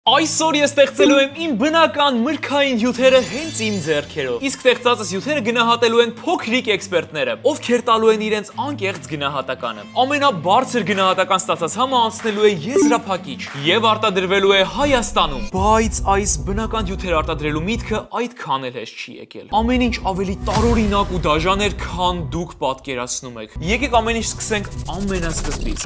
Այսօր ես ստեղծելու եմ իմ բնական մրգային հյութերը հենց իմ ձեռքերով։ Իսկ ստեղծածս հյութերը գնահատելու են փոքրիկ էքսպերտները, ովքեր տալու են իրենց անկեղծ գնահատականը։ Ամենաբարձր գնահատական ստացած համը անցնելու է եզրափակիչ եւ արտադրվելու է Հայաստանում։ Բայց այս բնական հյութեր արտադրելու միտքը այդքան էլ հեշտ չի եկել։ Ամեն ինչ ավելի տարօրինակ ու դաժան էր, քան դուք պատկերացնում եք։ Եկեք ամեն ինչ սկսենք ամենասկզբից։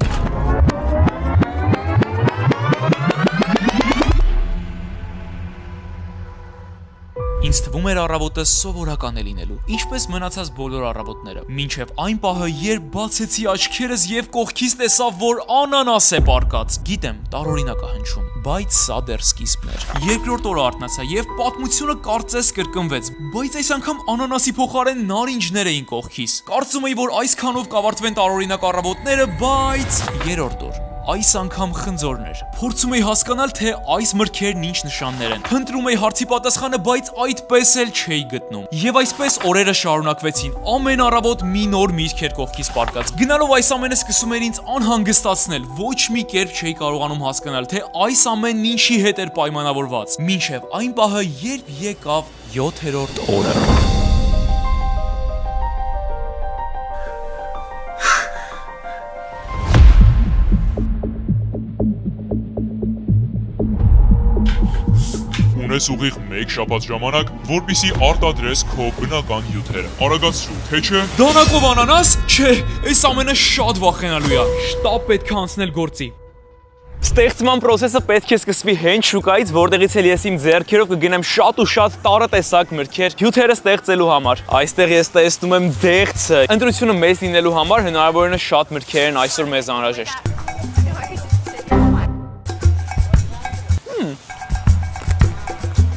Ինձ թվում էր առավոտը սովորական է լինելու, ինչպես մնացած բոլոր առավոտները, մինչև այն պահը, երբ բացեցի աչքերս եւ կողքից տեսա, որ անանաս է պառկած։ Գիտեմ, տարօրինակ է հնչում, բայց սա դեռ սկիզբն էր։ Երկրորդ օրը արթնացա եւ պատմությունը կարծես կրկնվեց, բայց այս անգամ անանասի փոխարեն նարինջներ էին կողքից։ Կարծում էի, որ այսքանով կավարտվեն տարօրինակ առավոտները, բայց երրորդ օր այս անգամ խնձորն էր։ Փորձում էի հասկանալ, թե այս մրգերն ինչ նշաններ են։ Փնտրում էի հարցի պատասխանը, բայց այդպես էլ չէի գտնում։ Եվ այսպես օրերը շարունակվեցին։ Ամեն առավոտ մի նոր միտք էր կողքից պառկած։ Գնալով այս ամենը սկսում էր ինձ անհանգստացնել։ Ոչ մի կերպ չէի կարողանում հասկանալ, թե այս ամենն ինչի հետ էր պայմանավորված։ Մինչև այն պահը, երբ եկավ 7-րդ օրը։ Ունես ուղիղ 1 շաբաթ ժամանակ, որպեսզի արտադրես քո բնական հյութերը։ Արագացրու, թե չէ։ Դանակով անանաս? Չէ, այս ամենը շատ վախենալու է։ Շտապ պետք է անցնել գործի։ Ստեղծման process-ը պետք է սկսվի հենց շուկայից, որտեղից էլ ես իմ ձեռքերով կգնեմ շատ ու շատ տարատեսակ մրգեր հյութերը ստեղծելու համար։ Այստեղ ես տեսնում եմ դեղցը։ Ընտրությունը մեծ լինելու համար հնարավորինս շատ մրգեր են այսօր մեզ անհրաժեշտ։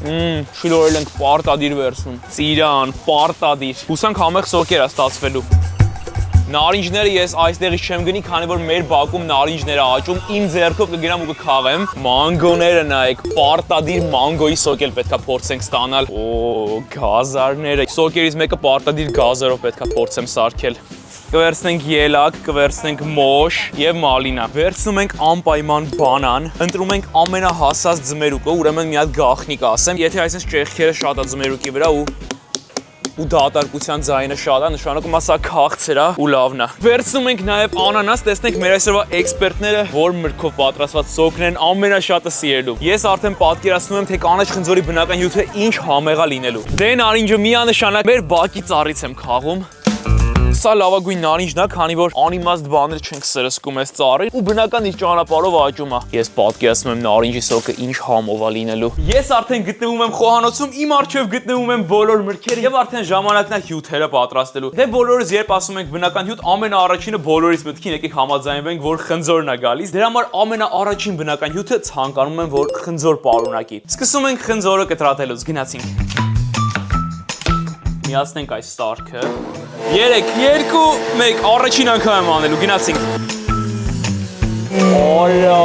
Շիլորել ենք պարտադիր վերցնում։ Ծիրան, պարտադիր։ Հուսանք համեղ սոկեր է ստացվելու։ Նարինջները ես այստեղից չեմ գնի, քանի որ մեր բակում նարինջներ է աճում, իմ ձեռքով կգնամ ու կքաղեմ։ Մանգոները նայեք, պարտադիր մանգոյի սոկ էլ պետքա փորձենք ստանալ։ Օ, գազարները։ Սոկերից մեկը պարտադիր գազարով պետքա փորձեմ սարքել։ Կվերցնենք ելակ, կվերցնենք մոշ եւ մալինա։ Վերցնում ենք անպայման բանան, ընտրում ենք ամենահասած ձմերուկը, ուրեմն մի հատ գաղտնի կասեմ, եթե այսպես ճեղքերը շատ է ձմերուկի վրա ու դատարկության ձայնը շատ է, նշանակում է սա քաղցր է ու լավն է։ Վերցնում ենք նաեւ անանաս, տեսնենք մեր այսօրվա էքսպերտները որ մրգով պատրաստված սոկն են ամենաշատը սիրելու։ Ես արդեն պատկերացնում եմ, թե կանաչ խնձորի բնական հյութը ինչ համեղ է լինելու։ Դե նարինջը միանշանակ մեր բակի ծառից եմ քաղում։ Սա լավագույն նարինջն է, քանի որ անիմաստ բաներ չենք սրսկում այս ծառին ու բնական իր ճանապարհով աճում է։ Ես պատկերացնում եմ նարինջի սոկը ինչ համով է լինելու։ Ես արդեն գտնվում եմ խոհանոցում, իմ առջև գտնվում են բոլոր մրգերը եւ արդեն ժամանակն է հյութերը պատրաստելու։ Դե բոլորս երբ ասում ենք բնական հյութ, ամենաառաջինը բոլորից մտքին եկեք համաձայնվենք, որ խնձորն է գալիս։ Դրա համար ամենաառաջին բնական հյութը ցանկանում եմ, որ խնձոր պարունակի։ Սկսում ենք խնձորը կտրատելուց, գնացինք։ Միացնենք այս սարքը։ 3, 2, 1, առաջին անգամ եմ անելու, գնացինք։ Օրա,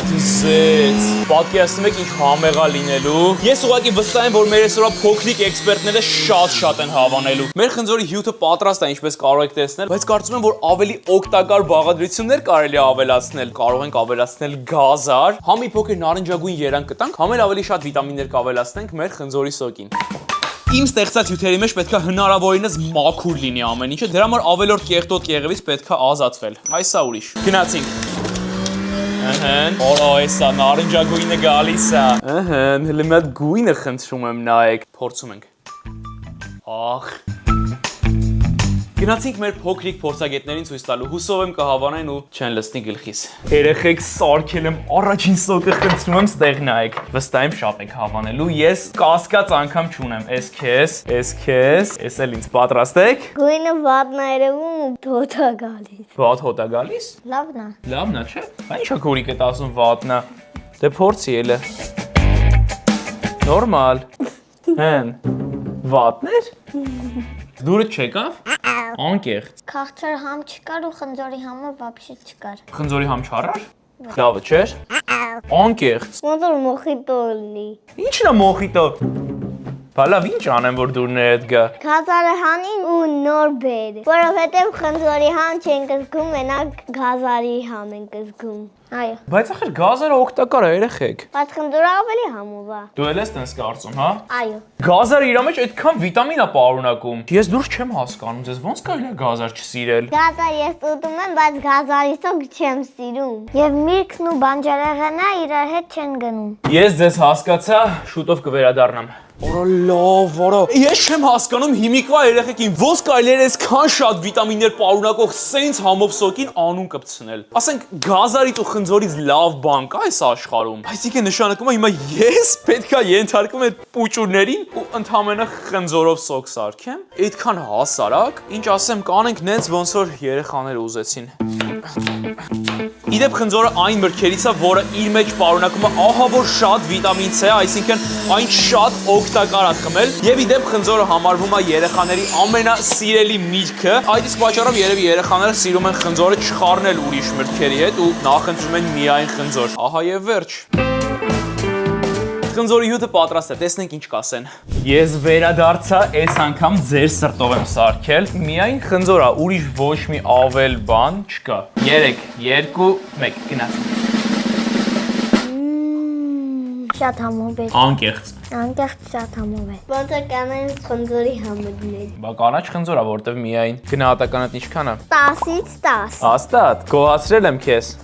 դիզեց։ Պատկերացնում եք ինչ համեղ է լինելու։ Ես ուղղակի վստահ եմ, որ մեր այսօրվա փոքրիկ էքսպերտները շատ են հավանելու։ Մեր խնձորի հյութը պատրաստ է, ինչպես կարող եք տեսնել, բայց կարծում եմ, որ ավելի օգտակար բաղադրություններ կարելի է ավելացնել։ Կարող ենք ավելացնել գազար, համ մի փոքր նարնջագույն երանգ կտանք, համ էլ ավելի շատ վիտամիններ կավելացնենք մեր խնձորի սոկին։ Իմ ստեղծած հյութերի մեջ պետքա հնարավորինս մաքուր լինի ամեն ինչը, դրա համար ավելորդ կեղտոտ կեղևից պետքա ազատվել։ Այս է ուրիշ։ Գնացինք։ Օրո, էսա նարնջագույնը գալիս է։ Հələ մի հատ գույնը խնդրում եմ նայեք։ Փորձում ենք։ Ախ։ Գնացինք մեր փոքրիկ փորձագետներին ցույց տալու, հուսով եմ կհավանեն ու չեն լցնի գլխիս։ Երեխեք, սարքել եմ առաջին սոկը, խնդրում եմ ստեղ նայեք։ Վստահ եմ շատ եք հավանելու, ես կասկած անգամ չունեմ։ Էս քեզ, էս էլ ինձ պատրաստ եք։ Գույնը վատն է երևում ու հոտ է գալիս։ Վատ հոտ է գալիս։ Լավն է։ Լավն է, չէ՞։ Ինչա քուրիկ է ասում վատն է։ Դե փորձի ելը։ Նորմալ։ Հեն։ Վատն էր։ Դուրը չեկավ։ Անկեղծ։ Քաղցր համ չկար ու խնձորի համը բաբշի չկար։ Խնձորի համ չառար։ Լավը չէր։ Անկեղծ։ Ոնց որ մոխիտո լինի։ Ինչն է մոխիտո։ Բալավ ինչ անեմ, որ դուրները հետ գա։ Գազարը հանին ու նոր բեր, որովհետև խնձորի համ չեն կզգում, մենակ գազարի համ են կզգում։ Այո։ Բայց ախր գազերը օգտակար է երեխեք։ Բայց խնձորը ավելի համով է։ Դու էլ ես տես կարծում, հա։ Այո։ Գազերը իր մեջ այդքան վիտամին է պարունակում։ Ես դուրս չեմ հասկանում, ձեզ ոնց կարելի է գազար չսիրել։ Գազա ես ուտում եմ, բայց գազարի սոկ չեմ սիրում։ Եվ միրգն ու բանջարեղենը իրար հետ չեն գնում։ Ես ձեզ հասկացա, շուտով կվերադառնամ։ Օրա լավ, օրա։ Ես չեմ հասկանում հիմիկվա երեխեքին ոնց կարելի է այսքան շատ վիտամիններ պարունակող սենց համով սոկին անուն կպցնել։ Ասենք գազարից ու խնձորից լավ բան կա այս աշխարհում։ Այսինքն նշանակում է հիմա ես պետքա ենթարկում եմ պուճուրներին ու ընդհանրապես խնձորով սոկ սարքեմ։ Այդքան հասարակ, ինչ ասեմ, կանենք նենց ոնց որ երեխաները ուզեցին։ Իդեպ խնձորը այն մրգերից է, որը իր մեջ պարունակում է ահա որ շատ վիտամին C, այսինքն այն շատ օգտակար է խմել, եւ իդեպ խնձորը համարվում է երեխաների ամենասիրելի միրգը, այդ իսկ պատճառով երևի երեխաները սիրում են խնձորը չխառնել ուրիշ մրգերի հետ ու նախընտրում են միայն խնձոր։ Ահա եւ վերջ։ Խնձորի հյութը պատրաստ է, տեսնենք ինչ կասեն։ Ես վերադարձա, այս անգամ ձեր սրտով եմ սարքել։ Միայն խնձոր է, ուրիշ ոչ մի ավել բան չկա։ 3, 2, 1, գնաց։ Շատ համով է։ Անկեղծ։ Անկեղծ շատ համով է։ Ոնց է կանեն խնձորի համերներ։ Բա կանաչ խնձոր է, որտեվ միայն գնահատականդ ինչքան է։ 10-ից 10։ Հաստատ, գոհացրել եմ քեզ։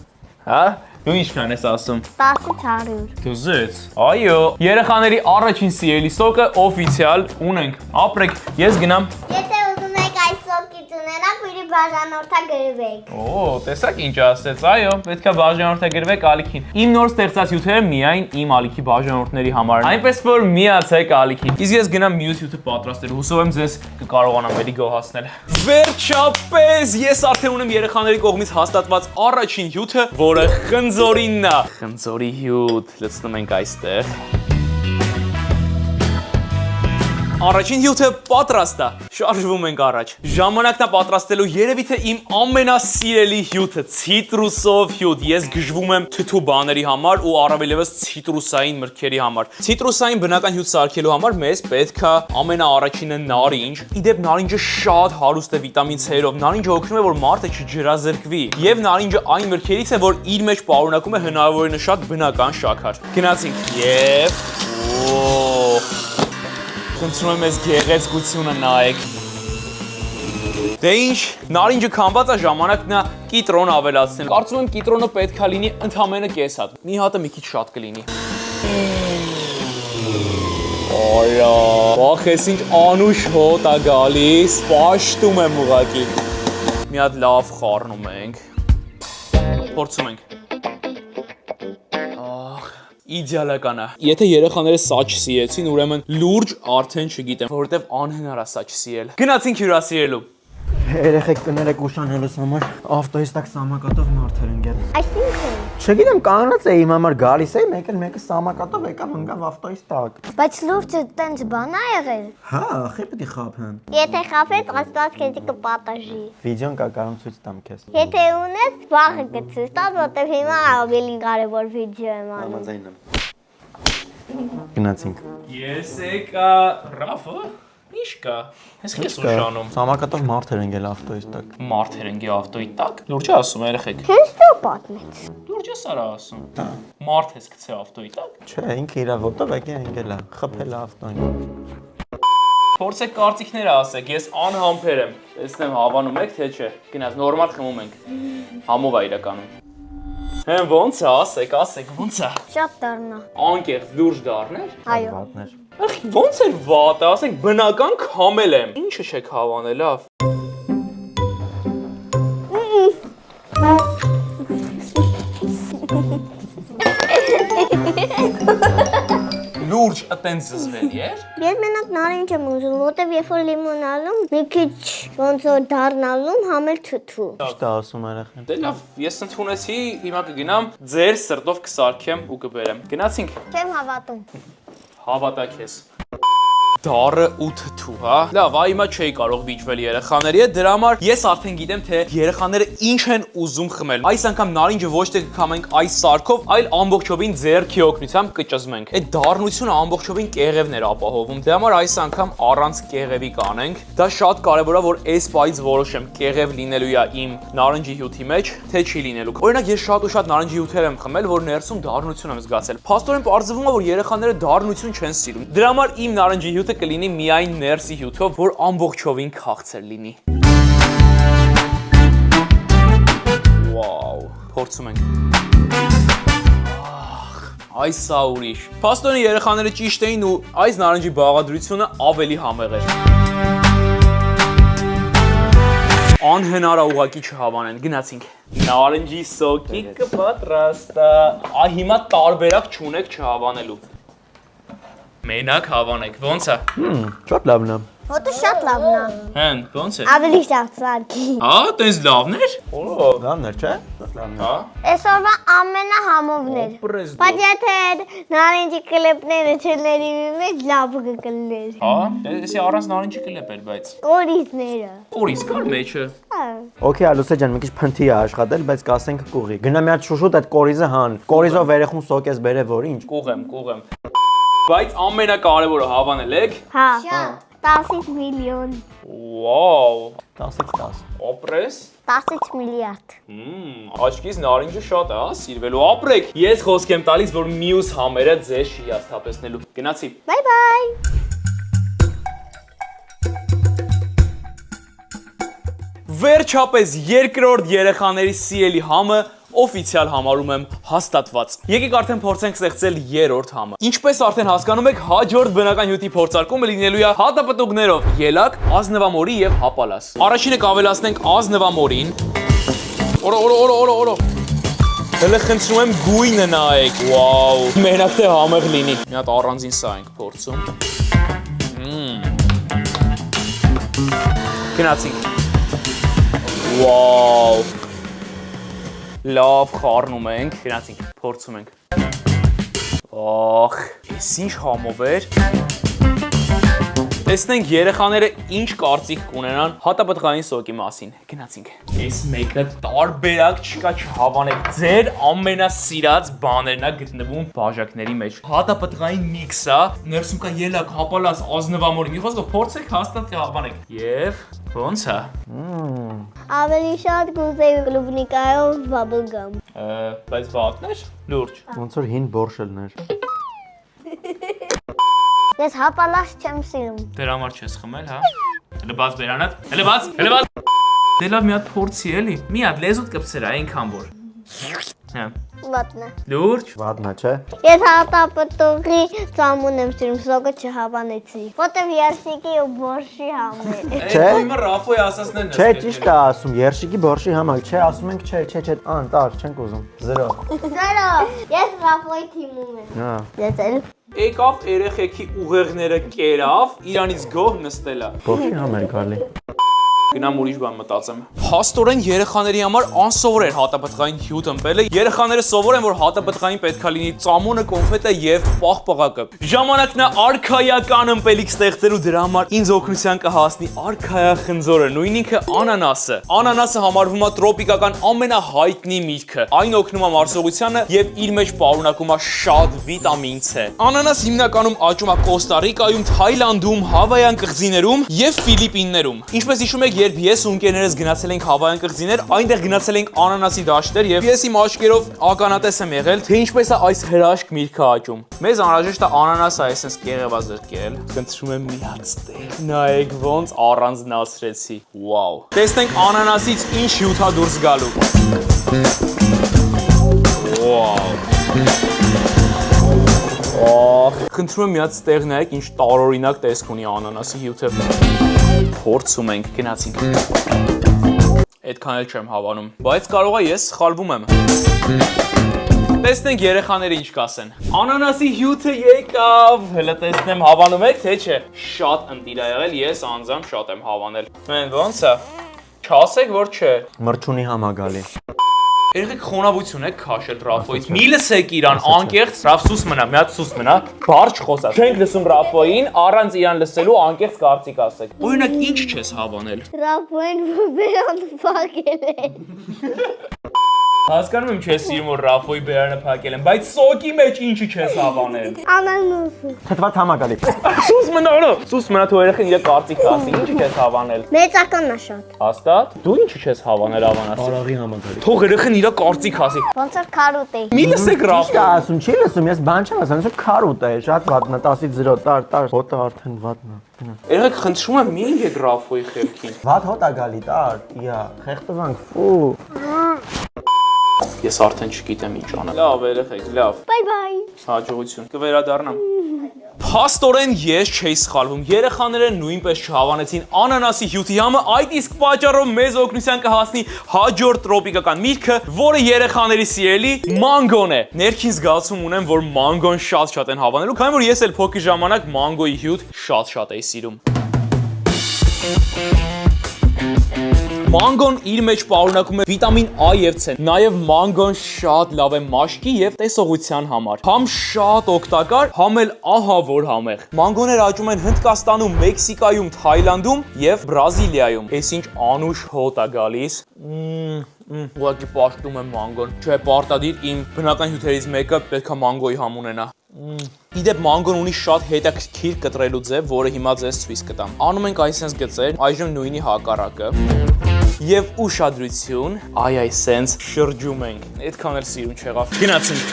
Հա? Դու ինչքան ես ասում։ 10-ից 100։ Դու զեց։ Այո, երեխաների առաջին սիրելի սոկը օֆիցիալ ունենք։ Ապրեք, ես գնամ։ Եթե ուզում եք այս սոկից ունենալ, պիտի բաժանորդագրվեք։ Օ, տեսակ ինչ ասեց, այո, պետքա բաժանորդագրվեք ալիքին։ Իմ նոր ստեղծած հյութերը միայն իմ ալիքի բաժանորդների համար են։ Այնպես որ միացեք ալիքին։ Իսկ ես գնամ մյուս հյութը պատրաստել, հուսով եմ ձեզ կկարողանամ էլի գոհացնել։ Վերջապես ես արդեն ունեմ երեխաների կողմից հաստատված առաջին հյութը, որը խնձորինն է։ Խնձորի հյութ, լցնում ենք այստեղ։ Առաջին հյութը պատրաստ է։ Շարժվում ենք առաջ։ Ժամանակն է պատրաստելու երևի թե իմ ամենասիրելի հյութը՝ ցիտրուսով հյութ։ Ես գժվում եմ թթու բաների համար ու առավելևս ցիտրուսային մրգերի համար։ Ցիտրուսային բնական հյութ սարքելու համար մեզ պետք է ամենաառաջինը նարինջ։ Իդեպ նարինջը շատ հարուստ է վիտամին C-երով։ Նարինջը օգնում է, որ մարդը չջրազրկվի։ Եվ նարինջը այն մրգերից է, որ իր մեջ պարունակում է հնարավորինս շատ բնական շաքար։ Գնացինք եւ Խնդրում եմ ես գեղեցկությունը նայեք։ Դե ինչ, նարինջը քամված է, ժամանակն է կիտրոն ավելացնել։ Կարծում եմ կիտրոնը պետքա լինի ընդամենը կես հատ։ Մի հատը մի քիչ շատ կլինի։ Օյա, վախ ես ինչ անուշ հոտ է գալիս, պաշտում եմ ուղղակի։ Մի հատ լավ խառնում ենք։ Փորձում ենք։ Իդեալական է։ Եթե երեխաները սա չսիրեցին, ուրեմն լուրջ արդեն չգիտեմ, որովհետև անհնար է սա չսիրել։ Գնացինք հյուրասիրելու։ Երեխեք կներեք ուշանելուս համար ավտոյից տակ սամակատով մարդեր են գել։ Այսինքն։ Չգիտեմ, կանգնած էի իմ համար գալիս էի, մեկը սամակատով եկավ ընկավ ավտոյից տակ։ Բայց լուրջը տենց բան է եղել։ Հա, ախի պետք է խափեն։ Եթե խափես, Աստված քեզ կպատաժի։ Վիդեոն կա, կարող ցույց տամ քեզ։ Եթե ունես, վաղը կցույց տաս, որտեղ հիմա ավելի կարևոր վիդեո եմ անում։ Համաձայն եմ։ Գնացինք։ Ես եկա Ռաֆը։ Ինչ կա։ Ես քեզ ուշանում։ Սամակատով մարդեր են գել ավտոյից տակ։ Մարդեր են գի ավտոյի տակ։ Լուրջ է ասում երեխեք։ Քեզ դու պատմեց։ Լուրջ է սարա ասում։ Մարդ ես գցե ավտոյի տակ։ Չէ, ինքը իր ոտով եկել ընկել է, խփել է ավտոյին։ Փորձեք կարծիքները ասեք, ես անհամբեր եմ։ Տեսնեմ հավանում եք թե չէ։ Գնաց նորմալ խմում ենք։ Համով է իրականում։ Հեն ոնց է, ասեք, ոնց է։ Շատ դառնա։ Անկեղծ լուրջ դառներ։ Այո։ Վատներ։ Ախի ոնց էր վատը, ասենք բնական քամել եմ։ Ինչը չեք հավանել, լավ։ Լուրջ ատենց զզվելի էր։ Ես մենակ նարինջ եմ ուզում, որտեվ երբ որ լիմոնալում, մի քիչ ոնց որ դառնալում, համել թթու։ Ճիշտ է ասում երեխեն։ Դե լավ, ես ընդունեցի, հիմա կգնամ, ձեր սրտով կսարքեմ ու կբերեմ։ Գնացինք։ Չեմ հավատում։ Հավատա քեզ։ դառը ու թթու, հա։ Լավ, այ հիմա չէի կարող վիճվել երեխաների հետ, դրա համար ես արդեն գիտեմ, թե երեխաները ինչ են ուզում խմել։ Այս անգամ նարինջը ոչ թե կքամենք այս սարքով, այլ ամբողջովին ձեռքի օգնությամբ կճզմենք։ Այդ դառնությունը ամբողջովին կեղևն էր ապահովում։ Դրա համար այս անգամ առանց կեղևի կանենք։ Դա շատ կարևոր է, որ այս պայից որոշեմ կեղև լինելու է իմ նարնջի հյութի մեջ, թե չի լինելու։ Օրինակ ես շատ ու շատ նարնջի հյութեր եմ խմել, որ ներսում դառնություն եմ զգացել։ Փաստորեն պարզվում է, որ երեխաները դառնություն չեն սիրում։ Դրա համար իմ նարնջի հյութը կլինի միայն ներսի հյութով, որ ամբողջովին քաղցր լինի։ Վաու, փորձում ենք։ Այս սա ուրիշ։ Փաստորեն երեխաները ճիշտ էին ու այս նարնջի բաղադրությունը ավելի համեղ էր։ Անհնար է ուղղակի չհավանեն, գնացինք։ Նարնջի սոկիկը պատրաստ է։ Այ հիմա տարբերակ չունեք չհավանելու։ Մենակ հավանեք, ոնց է։ Շատ լավն է։ Հոտը շատ լավն է։ Հեն, ոնց է։ Ավելի շատ սարքի։ Հա, տես լավներ։ Օ, Լավն է, չէ։ Շատ լավն է։ հա։ Այսօրվա ամենահամովն էր։ Պրես դու։ Բայց եթե նարինջի կլեպները չների մեջ լավ կկլներ։ Հա, էսի առանց նարինջի կլեպ էր, բայց։ Կորիզները։ Կորիզ կար մեջը։ Okay, Ալուսե ջան, մի քիչ փնթի է աշխատել, բայց կասենք կուղի։ Գնա մի հատ շուշուտ այդ կորիզը հան։ Կորիզով երեխուն սոկես բերե, որ ինչ։ Կուղեմ։ Բայց ամենակարևորը հավանել եք։ Հա։ 10 միլիոն։ Վաու։ 10-ից 10։ Ապրես։ 10 միլիարդ։ Աչքից նարինջը շատ է, հա, սիրվելու ապրեք։ Ես խոսք եմ տալիս, որ մյուս համերը ձեզ չի հիասթափեցնելու։ Գնացի։ Բայ։ Վերջապես երկրորդ երեխաների սիրելի համը օֆիցիալ համարում եմ հաստատված։ Եկեք արդեն փորձենք ստեղծել երրորդ համը։ Ինչպես արդեն հասկանում եք, հաջորդ բնական հյութի փորձարկումը լինելու է հատապտուղներով՝ ելակ, ազնվամորի եւ հապալաս։ Առաջինը կավելացնենք ազնվամորին։ Օրո։ Հələ խնդրում եմ գույնը նայեք։ Վաու, մենակ թե համեղ լինի։ Մի հատ առանձին սա ենք փորձում։ Գնացինք։ Վաու։ Լավ խառնում ենք, գնացինք, փորձում ենք։ Ախ, էս ինչ համով էր։ Տեսնենք երեխաները ինչ կարծիք կունենան հատապտղային սոկի մասին։ Գնացինք։ Էս մեկը տարբերակ չկա չհավանեք։ Ձեր ամենասիրած բաներն է գտնվում բաժակների մեջ։ Հատապտղային միքսա, ներսում կա ելակ, հապալաս, ազնվամորի։ Մի խոսքով փորձեք հաստատ կհավանեք։ Եվ ոնց է։ Ավելի շատ կուզեի կլուբնիկայով բաբլգամ։ Բայց վատներ, լուրջ։ Ոնց որ հին բորշելներ։ Ես հապալաս չեմ սիրում։ Դրա համար չես խմել, հա։ Հələ բաց բերանդ։ Հələ բաց։ Դե լավ մի հատ փորձի էլի։ Մի հատ լեզուդ կպցրա այնքան որ։ Հա։ Վատնա։ Լուրջ։ Վատն է, չէ։ Ես հատապտուղի ծամուն եմ սիրում, սոկը չհավանեցի։ Որտեվ երսիկի ու բորշի համ է։ Չէ։ Հիմա Ռաֆոյի ասածներն Չէ, ճիշտ է ասում, երշիկի բորշի համակ, չէ, ասում ենք չէ, տար, չենք ուզում։ 0։ Զերո, ես Ռաֆոյի թիմում եմ։ Հա։ Ես էլ։ Եկավ երեխեքի ուղեղները կերավ, իրանից գոհ նստելա։ Բորշի համ էր գալի։ Գնամ ուրիշ բան մտածեմ։ Փաստորեն երեխաների համար անսովոր էր հատապտղային հյութ ըմպելը։ Երեխաները սովոր են, որ հատապտղային պետքա լինի ծամոնը, կոնֆետը եւ պաղպաղակը։ Ժամանակն է արքայական ըմպելիք ստեղծելու, դրա համար ինձ օգնության կհասնի արքայախնձորը, նույն ինքը անանասը։ Անանասը համարվում է տրոպիկական ամենահայտնի միրգը։ Այն օգնում է մարսողությանը եւ իր մեջ պարունակում է շատ վիտամին C։ Անանաս հիմնականում աճում է Կոստա Ռիկայում, Թայլանդում, Հավայան կղզիներում եւ Ֆիլիպիններում։ Ինչպես հիշում եք, երբ ես ու ընկերներս գնացել ենք Հավայան կղզիներ, այնտեղ գնացել ենք անանասի դաշտեր եւ ես իմ աչքերով ականատես եմ եղել, թե ինչպես է այս հրաշք միրգը աճում։ Մեզ անհրաժեշտ է անանասը այսպես կեղևազրկել։ Խնդրում եմ մի հատ ստեղ նայեք ոնց առանձնացրեցի։ Վաու։ Տեսնենք անանասից ինչ հյութ է դուրս գալու։ Վաու։ Խնդրում եմ մի հատ ստեղ նայեք ինչ տարօրինակ տեսք ունի անանասի հյութը։ Փորձում ենք, գնացինք։ Այդքան էլ չեմ հավանում, բայց կարող է ես սխալվում եմ։ Տեսնենք երեխաները ինչ կասեն։ Անանասի հյութը եկավ, հələ տեսնեմ հավանում եք, թե չէ։ Շատ ընտիր է եղել, ես անձամբ շատ եմ հավանել։ Մեն ոնց է։ Չասեք, որ չէ։ Մրջունի համ է գալի։ Երեք խոնավություն եք քաշել Ռաֆոյից։ Մի լսեք իրան, անկեղծ, Ռաֆ սուս մնա, մի հատ սուս մնա։ Բարջ խոսած։ Չենք լսում Ռաֆոյին, առանց իրան լսելու անկեղծ կարծիք ասեք։ Օրինակ, ինչ չես հավանել։ Ռապոեն բերան փակել է։ Հասկանում եմ չես սիրում որ Ռաֆոյի բերանը փակել են, բայց սոկի մեջ ինչի չես հավանել։ Անանուսը։ Թթված համակալի։ Սուս մնա թող երեխան իր կարծիքը ասի, ինչի չես հավանել։ Մեծականն է շատ։ Հաստատ։ Դու ինչի չես հավանել ավանասի։ Արաղի համակալի։ Թող երեխան իր կարծիքը ասի։ Ոնց որ քարոտ է։ Մի լսեք Ռաֆ։ Ինչ ասում, չի լսում, ես բան չեմ ասում, ասում քարոտ է, շատ վատնա 10-ից 0 տար, հոտը արդեն վատնա։ Երեք խնդրում եմ մի եկեք Ռաֆոյի խելքին։ Վատ հոտ է գալի տար, իա, խեղտվանք, ֆու։ Ես արդեն չգիտեմ ինչ անեմ։ Լավ, երեխեք, լավ։ Բայ։ Հաջողություն։ Կվերադառնամ։ Փաստորեն ես չէի սխալվում։ Երեխաները նույնպես չհավանեցին անանասի հյութի համը, այդ իսկ պատճառով մեզ օգնության կհասնի հաջորդ տրոպիկական միրգը, որը երեխաների սիրելի մանգոն է։ Ներքին զգացում ունեմ, որ մանգոն շատ են հավանելու, քանի որ ես էլ փոքր ժամանակ մանգոյի հյութ շատ էի սիրում։ Մանգոն իր մեջ պարունակում է վիտամին A եւ C, նաեւ մանգոն շատ լավ է մաշկի եւ տեսողության համար։ Համ շատ օգտակար, համ էլ ահա որ համեղ։ Մանգոներ աճում են Հնդկաստանում, Մեքսիկայում, Թայլանդում եւ Բրազիլիայում։ Էս ինչ անուշ հոտ է գալիս։ Ուղղակի պաշտում եմ մանգոն։ Չէ, պարտադիր իմ բնական հյութերից մեկը պետքա մանգոյի համ ունենա։ Իդեպ մանգոն ունի շատ հետաքրքիր կտրելու ձև, որը հիմա ձեզ ցույց կտամ։ Անում ենք այսպես գծեր, այժմ նույնի հակառակը։ Եվ ուշադրություն, այսպես շրջում ենք։ Այդքան էլ սիրուն չեղավ։ Գնացինք։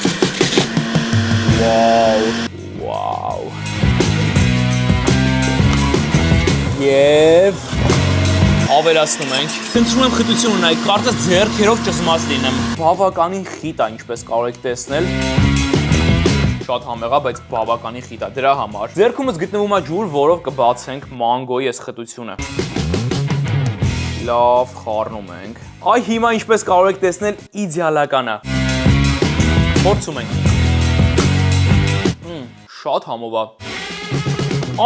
Վաու։ Եվ ավելացնում ենք։ Խնդրում եմ խտություն ունենայք, կարծես ձեռքերով ճզմած լինեմ։ Բավականին խիտ է, ինչպես կարող եք տեսնել։ Շատ համեղ է, բայց բավականին խիտ է դրա համար։ Ձեռքումս գտնվում է ջուր, որով կբացենք մանգոյի այս խտությունը։ Լավ, խառնում ենք։ Այ հիմա ինչպես կարող եք տեսնել, իդեալական է։ Փորձում ենք։ Շատ համով է։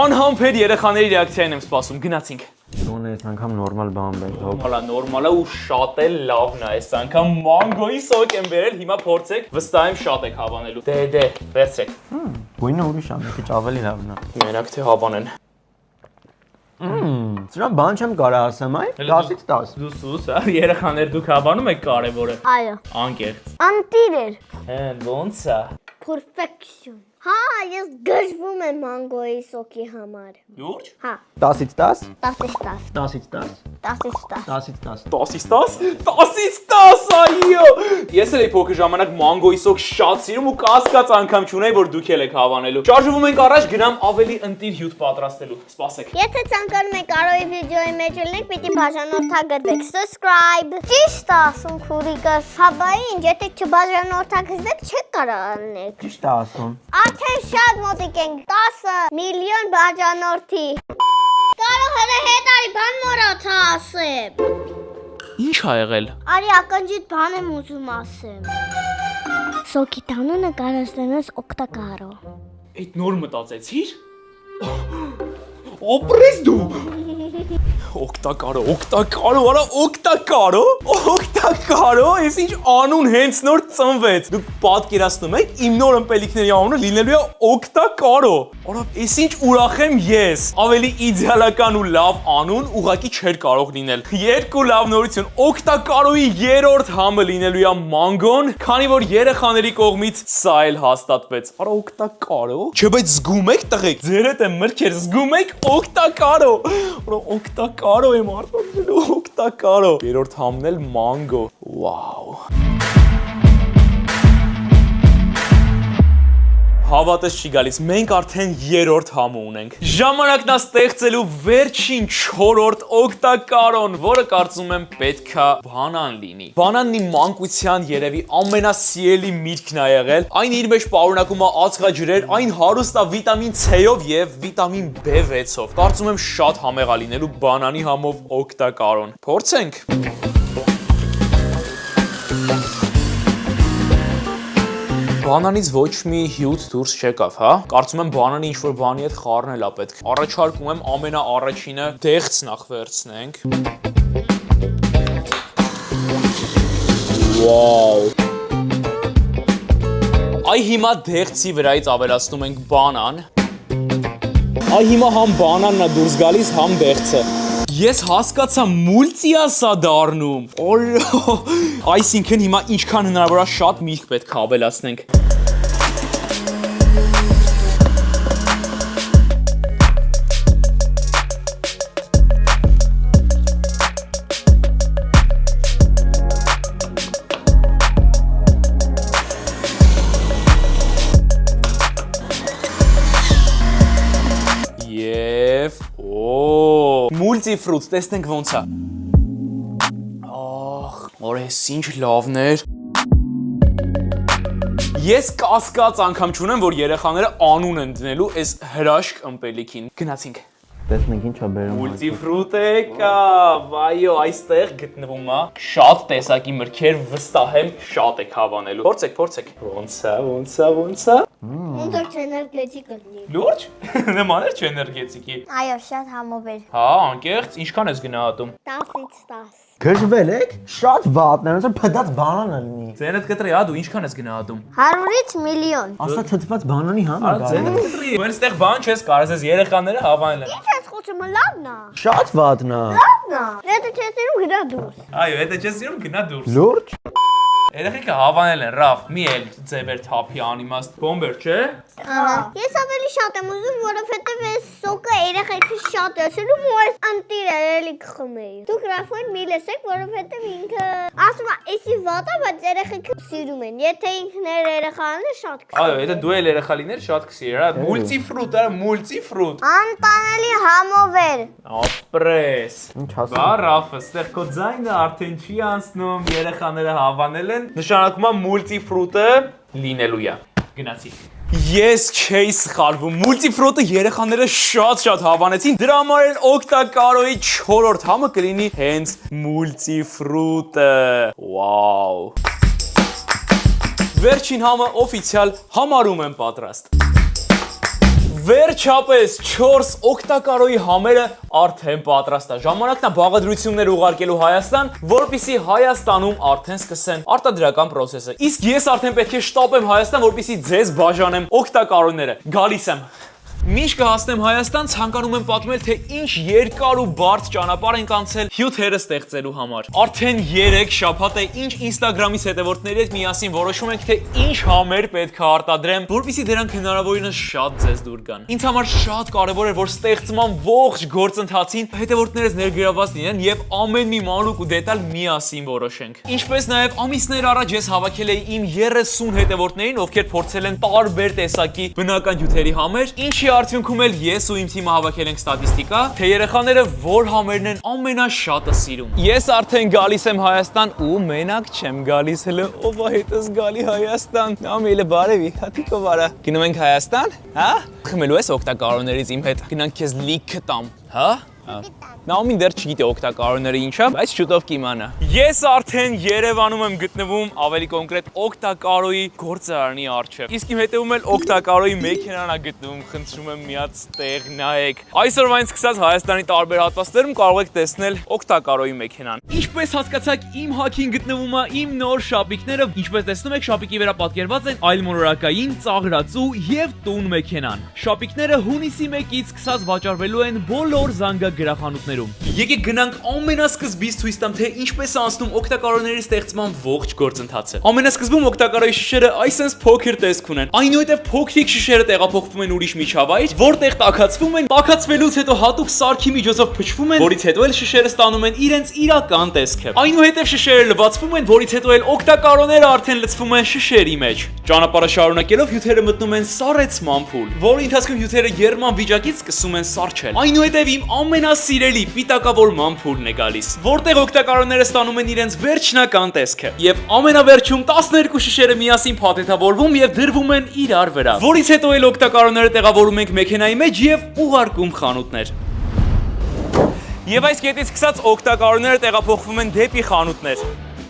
Անհամբեր երեխաների ռեակցիային եմ սպասում, գնացինք։ Դոնե այս անգամ նորմալ բան բեր, հոп։ Հələ նորմալ է ու շատ էլ լավն է, այս անգամ մանգոյի սոկ եմ բերել, հիմա փորձեք, վստահ եմ շատ եք հավանելու։ Դե, վերցրեք։ Գույնը ուրիշ է, մի քիչ ավելի լավն է։ Մենակ թե հավանեն։ Սրա բան չեմ կարա ասեմ, այ 10-ից 10։ Դու սուս, երեխաներ դուք հավանում եք կարևորը։ Այո։ Անկեղծ։ Անտիր էր։ Ոնց է։ Perfection։ Հա, ես գժվում եմ մանգոյի սոկի համար։ Լուրջ։ Հա, 10-ից 10։ 10-ից 10։ 10-ից 10։ 10-ից 10։ 10-ից 10։ 10-ից 10։ 10-ից 10, այո։ Ես էլ էի փոքր ժամանակ մանգոյի սոկ շատ սիրում ու կասկած անգամ չունեի, որ դուք էլ եք հավանելու։ Շարժվում ենք առաջ, գնամ ավելի ընտիր հյութ պատրաստելու։ Սպասեք։ Եթե ցանկանում եք Արոյի վիդեոյի մեջ լինեք, պիտի բաժանորդագրվեք, subscribe։ Ճիշտ ասում քուրիկս, հա բա ինչ, եթե չբաժանորդագրվեք, չեք կարող անեք։ Ճիշտ է ասում։ Արդեն շատ մոտիկ ենք 10 միլիոն բաժանորդի։ Կարող հետ արի բան մոռացա ասեմ։ Ինչ ա եղել։ Արի ակնջիտ բան եմ ուզում ասեմ։ Սոկի տանունը կարասնես օգտակարո։ Այդ նոր մտածեցիր։ Ապրես դու։ Օգտակարո, արա օգտակարո, ես ինչ անուն հենց նոր ծնվեց։ Դուք պատկերացնում եք իմ նոր ըմպելիքների անունը լինելու է օգտակարո։ Արա, ես ինչ ուրախ եմ ես։ Ավելի իդեալական ու լավ անուն ուղղակի չէր կարող լինել։ Երկու լավ նորություն, օգտակարոյի երրորդ համը լինելու է մանգոն, քանի որ երեխաների կողմից սա էլ հաստատվեց։ Արա օգտակարո։ Չէ, բայց զգում եք տղեկ, ձերդ եմ մրգեր, զգում եք օգտակարո։ Արա օգտակարո եմ արտադրելու, օգտակարո։ Երրորդ համն էլ մանգո։ Վաու։ Հավատս չի գալիս, մենք արդեն երրորդ համը ունենք։ Ժամանակն է ստեղծելու վերջին 4-րդ օգտակարոն, որը կարծում եմ պետքա բանան լինի։ Բանանն իմ մանկության երևի ամենասիրելի միրգն է եղել։ Այն իր մեջ պարունակում է ածխաջրեր, այն հարուստ է վիտամին C-ով եւ վիտամին B6-ով։ Կարծում եմ շատ համեղ է լինելու բանանի համով օգտակարոն։ Փորձենք։ Բանանից ոչ մի հյութ դուրս չեկավ, հա? Կարծում եմ բանանը ինչ-որ բանի հետ խառնել է պետք։ Առաջարկում եմ ամենաառաջինը դեղց նախ վերցնենք։ Վաու։ Այ հիմա դեղցի վրայից ավելացնում ենք բանան։ Այ հիմա համ բանանն է դուրս գալիս, համ դեղցը։ Ես հասկացա մուլտիա սա դառնում։ Այսինքն հիմա ինչքան հնարավոր է շատ միրգ պետք է ավելացնենք։ Մուլտիֆրուտ, տեսնենք ոնց է։ Օրես ինչ լավներ։ Ես կասկած անգամ չունեմ, որ երեխաները անուն են դնելու այս հրաշք ըմպելիքին։ Գնացինք։ Տեսնենք ինչ է բերում։ Մուլտիֆրուտ եկա, վայո, այստեղ գտնվում է շատ տեսակի մրգեր, վստահ եմ շատ եք հավանելու։ Փորձեք։ Ոնց է։ Ոնց որ չէներգետիկ լինի։ Լուրջ։ Նման էր չէներգետիկի։ Այո, շատ համով էր։ Հա, անկեղծ, ինչքան ես գնահատում։ 10-ից 10։ Գժվել եք։ Շատ վատն է, ոնց որ փդած բանան է լինի։ Ձենդ կտրի, հա, դու ինչքան ես գնահատում։ 100-ից միլիոն։ Ասա թթված բանանի համ է Ձենդ գալու։ կտրի։ Ու այնտեղ բան չես կարես ես երեխաները հավանել են։ Ինչ ես խոսում, լավն է։ Շատ վատն է։ Լավն է։ Եթե չես երում գնա դուրս։ Այո, եթե չես սիրում գնա դուրս։ Լուրջ։ Երեխեքը հավանել են, Ռաֆ, մի էլ ձևեր թափի անիմաստ բոմբեր, չէ։ Ահա։ Ես ավելի շատ եմ ուզում, որովհետև այս սոկը երեխեքից շատ է սիրում ու այս ընտիրը էլի կխմեի։ Դուք Ռաֆոն մի լսեք, որովհետև ինքը ասում է, էսի վատ է, բայց երեխեքը սիրում են։ Եթե ինքն էր երեխաները շատ կսիրում։ Այո, եթե դու էլ երեխա լիներ, շատ կսիրեր, հա, մուլտիֆրուտ, հա, մուլտիֆրուտ։ Անտանելի համով էր։ Ապրես։ Ինչ ասում։ Բա Ռաֆը, ստեղ քո ձայնը արդեն չի անցնում, երեխաները հավանել են, նշանակում է մուլտիֆրուտը լինելու է։ Գնացի։ Ես չէի սխալվում, մուլտիֆրուտը երեխաները շատ հավանեցին, դրա համար էլ օգտակարոյի 4-րդ համը կլինի հենց մուլտիֆրուտը, վաու։ Վերջին համը օֆիցիալ համարում եմ պատրաստ։ Վերջապես 4 օգտակարոյի համերը արդեն պատրաստ է։ Ժամանակն է բաղադրություններ ուղարկելու Հայաստան, որպեսզի Հայաստանում արդեն սկսեն արտադրական process-ը։ Իսկ ես արդեն պետք է շտապեմ Հայաստան, որպեսզի ձեզ բաժանեմ օգտակարոները։ Գալիս եմ։ Մինչ կհասնեմ Հայաստան, ցանկանում եմ պատմել, թե ինչ երկար ու բարդ ճանապարհ ենք անցել հյութերը ստեղծելու համար։ Արդեն 3 շաբաթ է, ինչ Instagram-ից հետևորդների հետ միասին որոշում ենք, թե ինչ համեր պետք է արտադրեմ, որպեսզի դրանք հնարավորինս շատ ձեզ դուր գան։ Ինձ համար շատ կարևոր է, որ ստեղծման ողջ գործընթացին հետևորդներս ներգրավված լինեն եւ ամեն մի մանրուք ու դետալ միասին որոշենք։ Ինչպես նաեւ ամիսներ առաջ ես հավաքել էի իմ 30 հետևորդներին, ովքեր փորձել են տարբեր տեսակի բնական հյութերի համեր, ինչի արդյունքում էլ ես ու իմ թիմը հավաքել ենք ստատիստիկա, թե երեխաները որ համերն են ամենաշատը սիրում։ Ես արդեն գալիս եմ Հայաստան ու մենակ չեմ գալիս, հələ ով է հետս գալի Հայաստան։ Ամիլը բարևի, հատիկով արա։ Գնում ենք Հայաստան, հա? Խմելու ես օգտակարոներից իմ հետ։ Գնանք քեզ լիքը տամ, հա? Նաոմին դեռ չգիտի օգտակարոները ինչա, բայց շուտով կիմանա։ Ես արդեն Երևանում եմ գտնվում, ավելի կոնկրետ օգտակարոյի գործարանի առջև։ Իսկ իմ հետևում էլ օգտակարոյի մեքենան է գտնվում, խնդրում եմ միած տեղ նայեք։ Այսօրվանից սկսած Հայաստանի տարբեր հատվածներում կարող եք տեսնել օգտակարոյի մեքենան։ Ինչպես հասկացաք, իմ հագին գտնվում է իմ նոր շապիկները, ինչպես տեսնում եք, շապիկի վրա պատկերված են այլմոլորակային, ծաղրածու եւ տուն մեքենան։ Շապիկները հունիսի 1-ից սկսած վաճառվելու են բոլոր զանգագրախանութներում։ Եկեք գնանք ամենասկզբից ցույց տամ, թե ինչպես է անցնում օգտակարոների ստեղծման ողջ գործընթացը։ Ամենասկզբում օգտակարոյի շշերը այսպես փոքր տեսք ունեն։ Այնուհետև փոքրիկ շշերը տեղափոխվում են ուրիշ միջավայր, որտեղ տաքացվում են, տաքացվելուց հետո հատուկ սարքի միջոցով փչվում են, որից հետո էլ շշերը ստանում են իրենց իրական տեսքը։ Այնուհետև շշերը լվացվում են, որից հետո էլ օգտակարոները արդեն լցվում են շշերի մեջ։ Ճանապարհը շարունակելով հյութերը մտնում են սառեցման փուլ, որի ընթացքում հյութերը եռման վիճակից սկսում են սառչել։ Այնուհետև իմ ամենասիրելի պիտակավորման փուլն է գալիս, որտեղ օգտակարոները ստանում են իրենց վերջնական տեսքը։ Եվ ամենավերջում 12 շշերը միասին փաթեթավորվում եւ դրվում են իրար վրա, որից հետո էլ օգտակարոները տեղավորում ենք մեքենայի մեջ եւ ուղարկում խանութներ։ Եվ այս կետից սկսած օգտակարոները տեղափոխվում են դեպի խանութներ։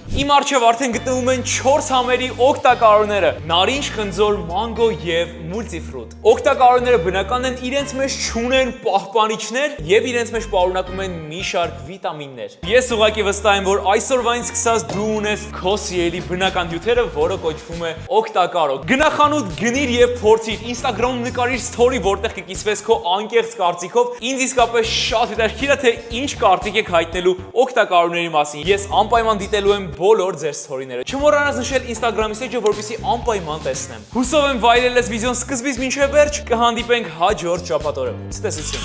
Իմ առջև արդեն գտնվում են 4 համերի օգտակարորները՝ նարինջ, խնձոր, մանգո եւ մուլտիֆրուտ։ Օգտակարորները բնական են, իրենց մեջ չունեն պահպանիչներ եւ իրենց մեջ պարունակում են մի շարք վիտամիններ։ Ես ուղղակի վստահ եմ, որ այսօրվանից սկսած դու ունես քո սիրելի բնական նյութերը, որը կոչվում է օգտակարո։ Գնա խանութ, գնիր եւ փորձիր, Instagram-ում նկարիր story, որտեղ կկիսվես քո անկեղծ կարծիքով։ Ինձ իսկապես շատ հետաքրքիր է, թե ինչ կարծիք եք հայտնելու օգտակարորների մասին։ Ես անպայման դիտելու եմ բոլոր ձեր story-ները։ Չմոռանաս նշել Instagram-ի սեջը, որպեսզի անպայման տեսնեմ։ Հուսով եմ վայելել ես վիդեոն սկզբից մինչև վերջ, կհանդիպենք հաջորդ շաբաթ օրը։ Ցտեսություն։